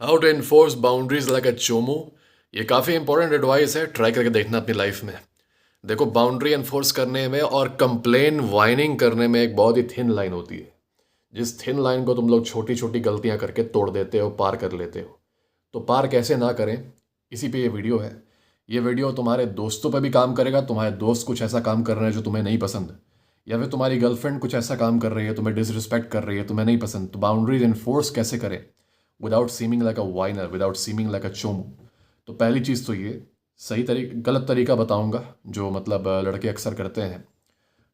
How to enforce boundaries like a चोमू। ये काफ़ी इंपॉर्टेंट एडवाइस है, ट्राई करके देखना अपनी लाइफ में। देखो, बाउंड्री एनफोर्स करने में और कंप्लेन वाइनिंग करने में एक बहुत ही थिन लाइन होती है। जिस थिन लाइन को तुम लोग छोटी छोटी गलतियां करके तोड़ देते हो, पार कर लेते हो। तो पार कैसे ना करें, इसी पे ये वीडियो है। ये वीडियो तुम्हारे दोस्तों पे भी काम करेगा। तुम्हारे दोस्त कुछ ऐसा काम कर रहे हैं जो तुम्हें नहीं पसंद, या फिर तुम्हारी गर्लफ्रेंड कुछ ऐसा काम कर रही है, तुम्हें डिसरिस्पेक्ट कर रही है, तुम्हें नहीं पसंद, तो बाउंड्रीज एनफोर्स कैसे करें without seeming like a whiner, without seeming like a चोमू। तो पहली चीज़ तो ये, सही तरीका गलत तरीका बताऊंगा जो मतलब लड़के अक्सर करते हैं।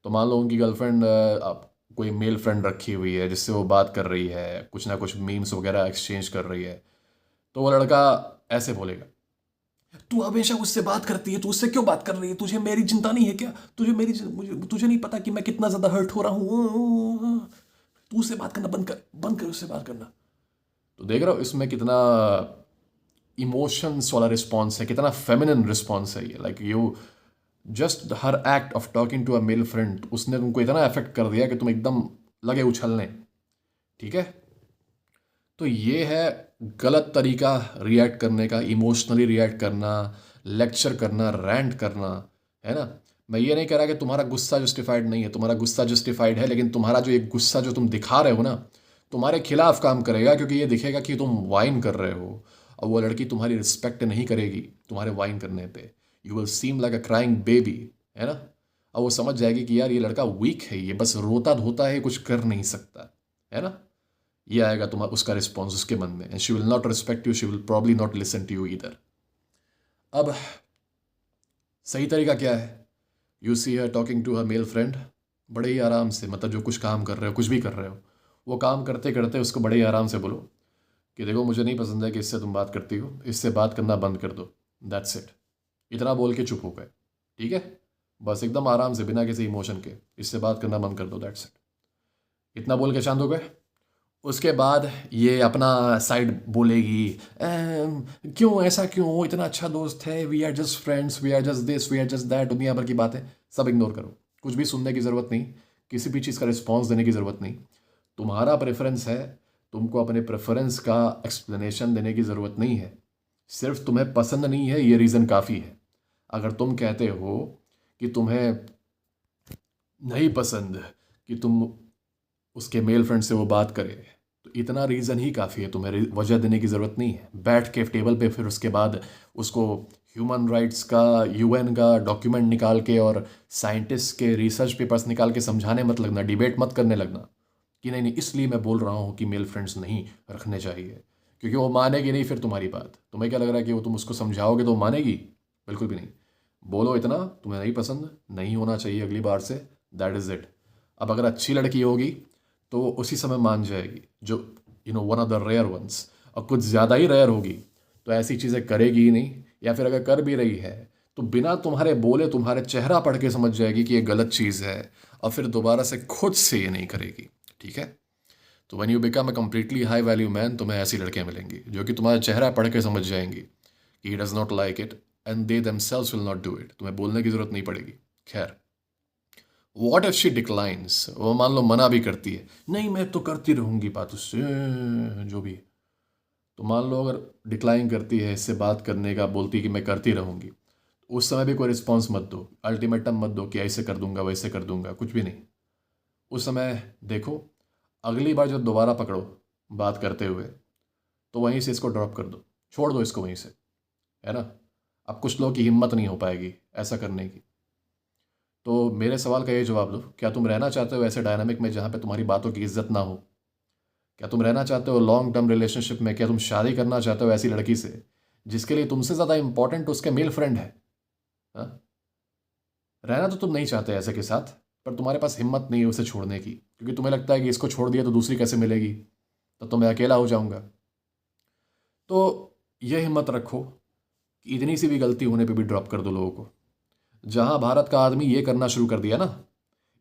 तो मान लो उनकी गर्लफ्रेंड कोई मेल फ्रेंड रखी हुई है जिससे वो बात कर रही है, कुछ ना कुछ मीम्स वगैरह एक्सचेंज कर रही है। तो वो लड़का ऐसे बोलेगा, तू हमेशा उससे बात करती है, तू उससे क्यों बात कर रही है, तुझे मेरी चिंता नहीं है क्या? तुझे नहीं पता कि मैं कितना ज्यादा हर्ट हो रहा हूँ? तू उससे बात करना बंद कर, बंद कर उससे बात करना। तो देख रहा हो इसमें कितना इमोशंस वाला रिस्पॉन्स है, कितना फेमिनिन रिस्पॉन्स है ये। Like you just her act of talking to a male friend, उसने तुमको इतना अफेक्ट कर दिया कि तुम एकदम लगे उछलने। ठीक है। तो ये है गलत तरीका रिएक्ट करने का, इमोशनली रिएक्ट करना, लेक्चर करना, रैंट करना। है ना? मैं ये नहीं कह रहा कि तुम्हारा गुस्सा जस्टिफाइड नहीं है, तुम्हारा गुस्सा जस्टिफाइड है, लेकिन तुम्हारा जो एक गुस्सा जो तुम दिखा रहे हो ना, तुम्हारे खिलाफ काम करेगा, क्योंकि ये दिखेगा कि तुम वाइन कर रहे हो। और वो लड़की तुम्हारी रिस्पेक्ट नहीं करेगी तुम्हारे वाइन करने पे। You will seem like a crying baby. है ना? और वो समझ जाएगी कि यार ये लड़का वीक है, ये बस रोता धोता है, कुछ कर नहीं सकता। है ना? ये आएगा तुम्हारा उसका रिस्पॉन्स उसके मन में, and she will not respect you, she will probably not listen to you इधर। अब सही तरीका क्या है? You see her talking to her male friend, बड़े ही आराम से, मतलब जो कुछ काम कर रहे हो, कुछ भी कर रहे हो, वो काम करते करते उसको बड़े ही आराम से बोलो कि देखो, मुझे नहीं पसंद है कि इससे तुम बात करती हो, इससे बात करना बंद कर दो। That's it. इतना बोल के चुप हो गए। ठीक है? बस एकदम आराम से, बिना किसी इमोशन के, इससे बात करना बंद कर दो। That's it. इतना बोल के शांत हो गए। उसके बाद ये अपना साइड बोलेगी, क्यों ऐसा, क्यों, इतना अच्छा दोस्त है, we are just friends, we are just this, we are just that, दुनिया भर की बातें सब इग्नोर करो। कुछ भी सुनने की ज़रूरत नहीं, किसी भी चीज़ का रिस्पॉन्स देने की ज़रूरत नहीं। तुम्हारा प्रेफरेंस है, तुमको अपने प्रेफरेंस का एक्सप्लेनेशन देने की ज़रूरत नहीं है। सिर्फ तुम्हें पसंद नहीं है, ये रीज़न काफ़ी है। अगर तुम कहते हो कि तुम्हें नहीं पसंद कि तुम उसके मेल फ्रेंड से वो बात करे, तो इतना रीज़न ही काफ़ी है, तुम्हें वजह देने की ज़रूरत नहीं है। बैठ के टेबल पे फिर उसके बाद उसको ह्यूमन राइट्स का, यूएन का डॉक्यूमेंट निकाल के और साइंटिस्ट के रिसर्च पेपर्स निकाल के समझाने मत लगना, डिबेट मत करने लगना कि नहीं नहीं इसलिए मैं बोल रहा हूँ कि मेल फ्रेंड्स नहीं रखने चाहिए, क्योंकि वो मानेगी नहीं फिर तुम्हारी बात। तुम्हें क्या लग रहा है कि वो तुम उसको समझाओगे तो वो मानेगी? बिल्कुल भी नहीं। बोलो इतना, तुम्हें नहीं पसंद, नहीं होना चाहिए अगली बार से, दैट इज़ इट। अब अगर अच्छी लड़की होगी तो वो उसी समय मान जाएगी, जो one of the rare ones. और कुछ ज़्यादा ही रेयर होगी तो ऐसी चीज़ें करेगी ही नहीं, या फिर अगर कर भी रही है तो बिना तुम्हारे बोले तुम्हारे चेहरा पढ़ के समझ जाएगी कि ये गलत चीज़ है, और फिर दोबारा से खुद से ये नहीं करेगी। ठीक है? तो when you become a completely high value man, तुम्हें ऐसी लड़कियां मिलेंगी जो कि तुम्हारा चेहरा पढ़ के समझ जाएंगी कि he does not like it, and they themselves will not do it. तुम्हें बोलने की ज़रूरत नहीं पड़ेगी। खैर, वॉट इफ शी डिक्लाइंस, वो मान लो मना भी करती है, नहीं मैं तो करती रहूंगी बात उससे, जो भी है। तो मान लो अगर डिक्लाइन करती है इससे बात करने का, बोलती है कि मैं करती रहूंगी, तो उस समय भी कोई रिस्पॉन्स मत दो, अल्टीमेटम मत दो कि ऐसे कर दूंगा वैसे कर दूंगा, कुछ भी नहीं। उस समय देखो, अगली बार जब दोबारा पकड़ो बात करते हुए, तो वहीं से इसको ड्रॉप कर दो, छोड़ दो इसको वहीं से। है ना? अब कुछ लोगों की हिम्मत नहीं हो पाएगी ऐसा करने की। तो मेरे सवाल का ये जवाब दो, क्या तुम रहना चाहते हो ऐसे डायनामिक में जहाँ पे तुम्हारी बातों की इज्जत ना हो? क्या तुम रहना चाहते हो लॉन्ग टर्म रिलेशनशिप में? क्या तुम शादी करना चाहते हो ऐसी लड़की से जिसके लिए तुमसे ज़्यादा इंपॉर्टेंट उसके मेल फ्रेंड है? हाँ? रहना तो तुम नहीं चाहते ऐसे के साथ, पर तुम्हारे पास हिम्मत नहीं है उसे छोड़ने की, क्योंकि तुम्हें लगता है कि इसको छोड़ दिया तो दूसरी कैसे मिलेगी, तो मैं अकेला हो जाऊंगा। तो यह हिम्मत रखो कि इतनी सी भी गलती होने पे भी ड्रॉप कर दो लोगों को। जहां भारत का आदमी ये करना शुरू कर दिया ना,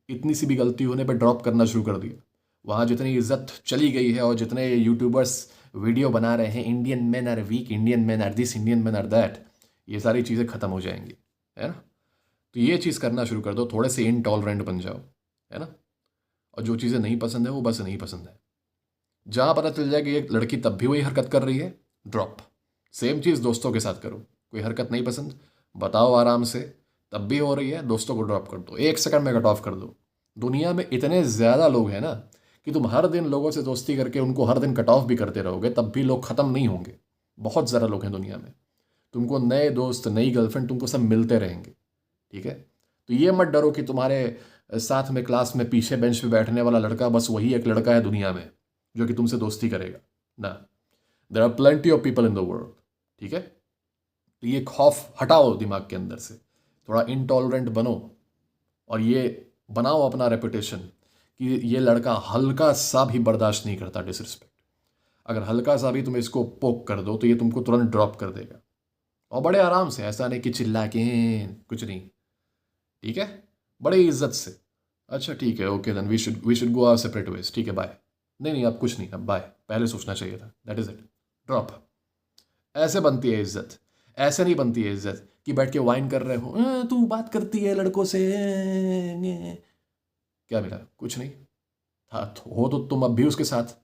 इतनी सी भी गलती होने पे ड्रॉप करना शुरू कर दिया, वहाँ जितनी इज्जत चली गई है और जितने यूट्यूबर्स वीडियो बना रहे हैं, Indian man are weak, Indian man are this, Indian man are that, ये सारी चीज़ें ख़त्म हो जाएंगी। है ना? तो ये चीज़ करना शुरू कर दो, थोड़े से इनटॉलरेंट बन जाओ। है ना? और जो चीज़ें नहीं पसंद है वो बस नहीं पसंद है। जहाँ पता चल जाए कि एक लड़की तब भी वही हरकत कर रही है, ड्रॉप। सेम चीज़ दोस्तों के साथ करो। कोई हरकत नहीं पसंद, बताओ आराम से, तब भी हो रही है, दोस्तों को ड्रॉप कर दो, 1 सेकंड में कट ऑफ कर दो। दुनिया में इतने ज़्यादा लोग हैं ना कि तुम हर दिन लोगों से दोस्ती करके उनको हर दिन कट ऑफ भी करते रहोगे तब भी लोग ख़त्म नहीं होंगे। बहुत ज़्यादा लोग हैं दुनिया में। तुमको नए दोस्त, नई गर्लफ्रेंड तुमको सब मिलते रहेंगे, ठीक है। तो ये मत डरो कि तुम्हारे साथ में क्लास में पीछे बेंच पे बैठने वाला लड़का बस वही एक लड़का है दुनिया में जो कि तुमसे दोस्ती करेगा ना। There are plenty of people in the world, ठीक है। तो ये खौफ हटाओ दिमाग के अंदर से, थोड़ा इनटॉलरेंट बनो और ये बनाओ अपना रेपुटेशन कि ये लड़का हल्का सा भी बर्दाश्त नहीं करता डिसरिस्पेक्ट। अगर हल्का सा भी तुम इसको पोक कर दो तो ये तुमको तुरंत ड्रॉप कर देगा, और बड़े आराम से, ऐसा नहीं कि चिल्ला के कुछ नहीं, ठीक है, बड़े इज्जत से। अच्छा ठीक है, okay then we should go our separate ways, ठीक है बाय। नहीं नहीं अब कुछ नहीं, अब बाय, पहले सोचना चाहिए था, दैट इज इट, ड्रॉप। ऐसे बनती है इज्जत, ऐसे नहीं बनती है इज्जत कि बैठ के वाइन कर रहे हो, तू बात करती है लड़कों से, क्या मिला, कुछ नहीं था। हो तो तुम अब भी उसके साथ,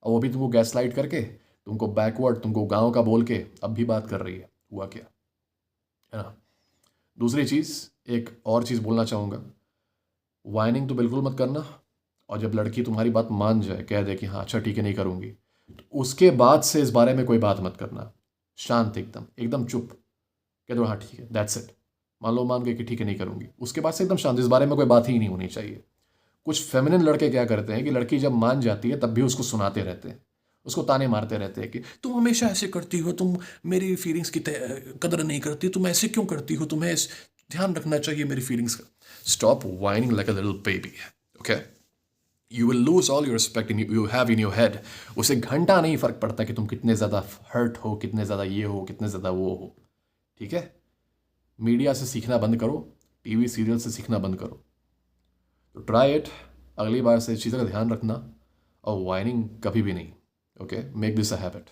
और वो भी तुमको गैस लाइट करके, तुमको बैकवर्ड, तुमको गांव का बोल के अब भी बात कर रही है, हुआ क्या, है ना। दूसरी चीज़, एक और चीज़ बोलना चाहूँगा, वाइनिंग तो बिल्कुल मत करना। और जब लड़की तुम्हारी बात मान जाए, कह दे कि हाँ अच्छा ठीक है नहीं करूँगी, तो उसके बाद से इस बारे में कोई बात मत करना। शांत, एकदम एकदम चुप, कह दो हाँ ठीक है, दैट्स इट। मान गए कि ठीक है नहीं करूँगी, उसके बाद से एकदम शांत, इस बारे में कोई बात ही नहीं होनी चाहिए। कुछ फेमिनिन लड़के क्या करते हैं कि लड़की जब मान जाती है तब भी उसको सुनाते रहते हैं, उसको ताने मारते रहते हैं कि तुम हमेशा ऐसे करती हो, तुम मेरी फीलिंग्स की कदर नहीं करती, तुम ऐसे क्यों करती हो, तुम्हें ध्यान रखना चाहिए मेरी फीलिंग्स का। Stop whining like a little baby, okay. You will lose all your respect you have in your head. उसे घंटा नहीं फर्क पड़ता कि तुम कितने ज़्यादा हर्ट हो, कितने ज़्यादा ये हो, कितने ज़्यादा वो हो, ठीक है। मीडिया से सीखना बंद करो, टीवी सीरियल से सीखना बंद करो। तो ट्राई इट, अगली बार से इस चीज़ का ध्यान रखना, और वाइनिंग कभी भी नहीं, okay. Make this a habit.